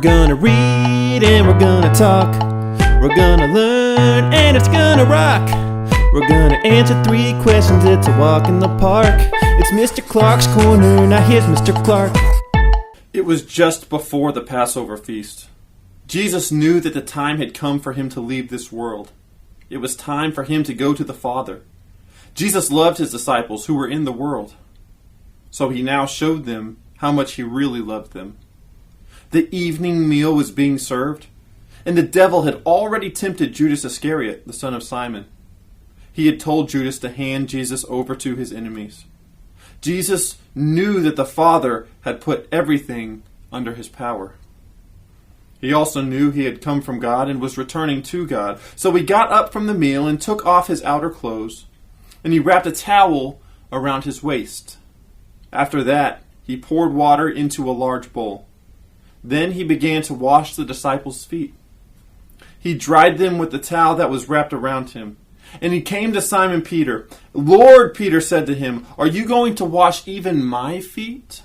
gonna read and we're gonna talk. We're gonna learn and it's gonna rock. We're gonna answer 3 questions, it's a walk in the park. It's Mr. Clark's Corner, now here's Mr. Clark. It was just before the Passover feast. Jesus knew that the time had come for him to leave this world. It was time for him to go to the Father. Jesus loved his disciples who were in the world. So he now showed them how much he really loved them. The evening meal was being served, and the devil had already tempted Judas Iscariot, the son of Simon. He had told Judas to hand Jesus over to his enemies. Jesus knew that the Father had put everything under his power. He also knew he had come from God and was returning to God. So he got up from the meal and took off his outer clothes, and he wrapped a towel around his waist. After that, he poured water into a large bowl. Then he began to wash the disciples' feet. He dried them with the towel that was wrapped around him. And he came to Simon Peter. "Lord," Peter said to him, "are you going to wash even my feet?"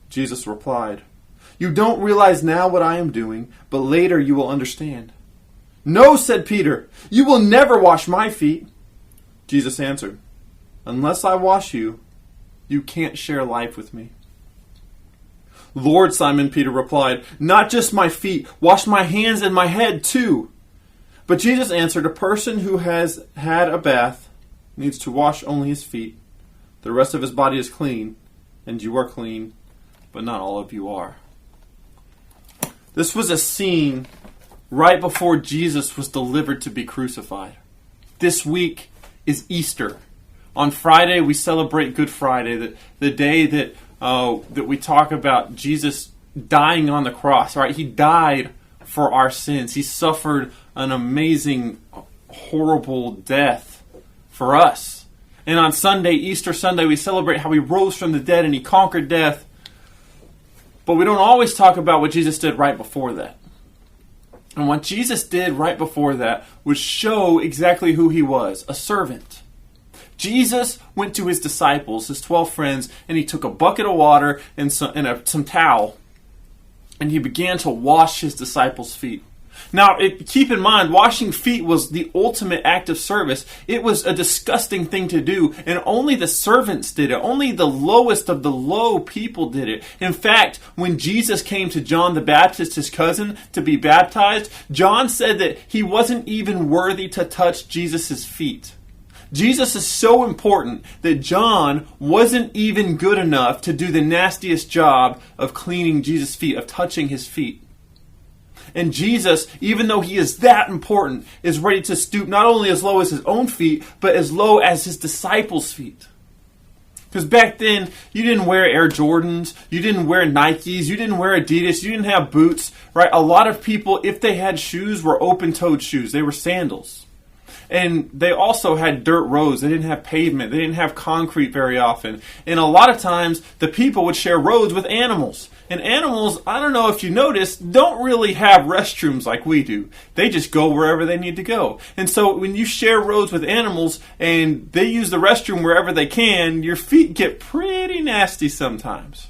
Jesus replied, "You don't realize now what I am doing, but later you will understand." "No," said Peter, "you will never wash my feet." Jesus answered, "Unless I wash you, you can't share life with me." "Lord," Simon Peter replied, "not just my feet, wash my hands and my head too." But Jesus answered, "A person who has had a bath needs to wash only his feet. The rest of his body is clean, and you are clean, but not all of you are." This was a scene right before Jesus was delivered to be crucified. This week is Easter. On Friday, we celebrate Good Friday, the day that we talk about Jesus dying on the cross. Right? He died for our sins. He suffered an amazing, horrible death for us. And on Sunday, Easter Sunday, we celebrate how he rose from the dead and he conquered death. But we don't always talk about what Jesus did right before that. And what Jesus did right before that was show exactly who he was, a servant. Jesus went to his disciples, his 12 friends, and he took a bucket of water and some towel, and he began to wash his disciples' feet. Now, keep in mind, washing feet was the ultimate act of service. It was a disgusting thing to do, and only the servants did it. Only the lowest of the low people did it. In fact, when Jesus came to John the Baptist, his cousin, to be baptized, John said that he wasn't even worthy to touch Jesus' feet. Jesus is so important that John wasn't even good enough to do the nastiest job of cleaning Jesus' feet, of touching his feet. And Jesus, even though he is that important, is ready to stoop not only as low as his own feet, but as low as his disciples' feet. Because back then, you didn't wear Air Jordans, you didn't wear Nikes, you didn't wear Adidas, you didn't have boots, right? A lot of people, if they had shoes, were open-toed shoes. They were sandals. And they also had dirt roads. They didn't have pavement. They didn't have concrete very often. And a lot of times, the people would share roads with animals. And animals, I don't know if you noticed, don't really have restrooms like we do. They just go wherever they need to go. And so when you share roads with animals and they use the restroom wherever they can, your feet get pretty nasty sometimes.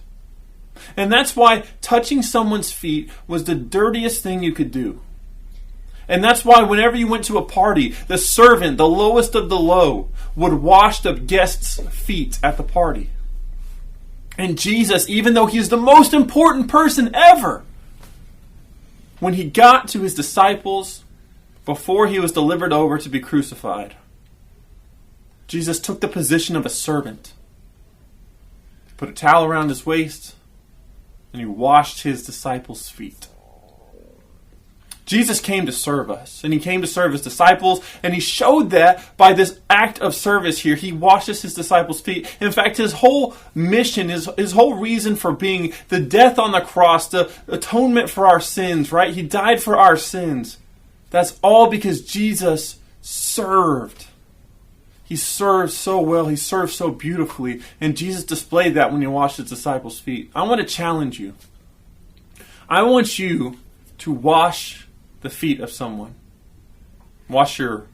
And that's why touching someone's feet was the dirtiest thing you could do. And that's why whenever you went to a party, the servant, the lowest of the low, would wash the guests' feet at the party. And Jesus, even though he's the most important person ever, when he got to his disciples before he was delivered over to be crucified, Jesus took the position of a servant. He put a towel around his waist, and he washed his disciples' feet. Jesus came to serve us, and he came to serve his disciples, and he showed that by this act of service here. He washes his disciples' feet. In fact, his whole mission, his whole reason for being, the death on the cross, the atonement for our sins, right? He died for our sins. That's all because Jesus served. He served so well, he served so beautifully, and Jesus displayed that when he washed his disciples' feet. I want to challenge you. I want you to wash the feet of someone. Wash your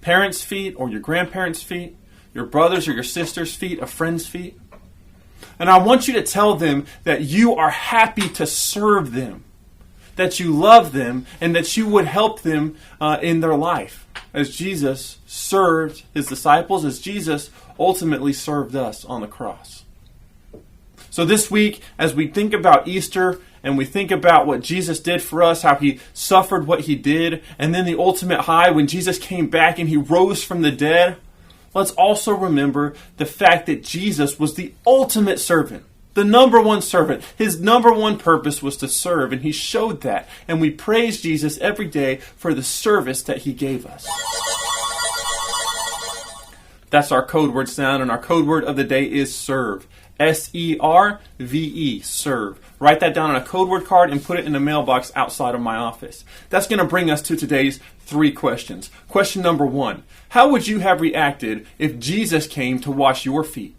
parents' feet or your grandparents' feet, your brothers or your sisters' feet, a friend's feet. And I want you to tell them that you are happy to serve them. that you love them and that you would help them in their life, as Jesus served his disciples, as Jesus ultimately served us on the cross. So this week, as we think about Easter and we think about what Jesus did for us, how he suffered what he did, and then the ultimate high when Jesus came back and he rose from the dead, let's also remember the fact that Jesus was the ultimate servant, the number one servant. His number one purpose was to serve, and he showed that. And we praise Jesus every day for the service that he gave us. That's our code word sound, and our code word of the day is serve. S-E-R-V-E, serve. Write that down on a code word card and put it in the mailbox outside of my office. That's going to bring us to today's 3 questions. Question number 1. How would you have reacted if Jesus came to wash your feet?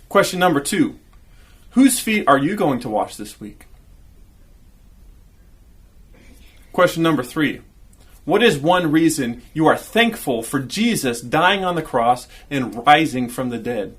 Question number 2. Whose feet are you going to wash this week? Question number 3. What is one reason you are thankful for Jesus dying on the cross and rising from the dead?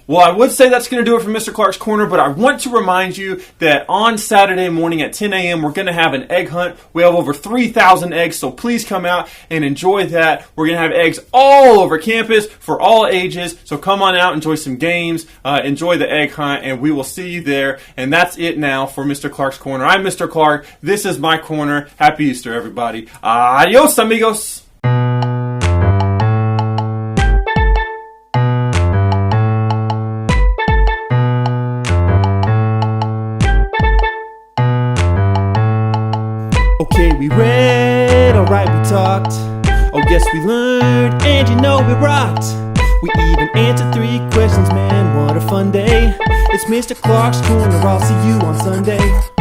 Well, I would say that's going to do it for Mr. Clark's Corner, but I want to remind you that on Saturday morning at 10 a.m., we're going to have an egg hunt. We have over 3,000 eggs, so please come out and enjoy that. We're going to have eggs all over campus for all ages, so come on out, enjoy some games, enjoy the egg hunt, and we will see you there. And that's it now for Mr. Clark's Corner. I'm Mr. Clark. This is my corner. Happy Easter, everybody. Adios, amigos. Okay, we read, alright, we talked. Oh, yes, we learned, and you know we rocked. We even answered 3 questions, man, what a fun day. It's Mr. Clark's Corner, I'll see you on Sunday.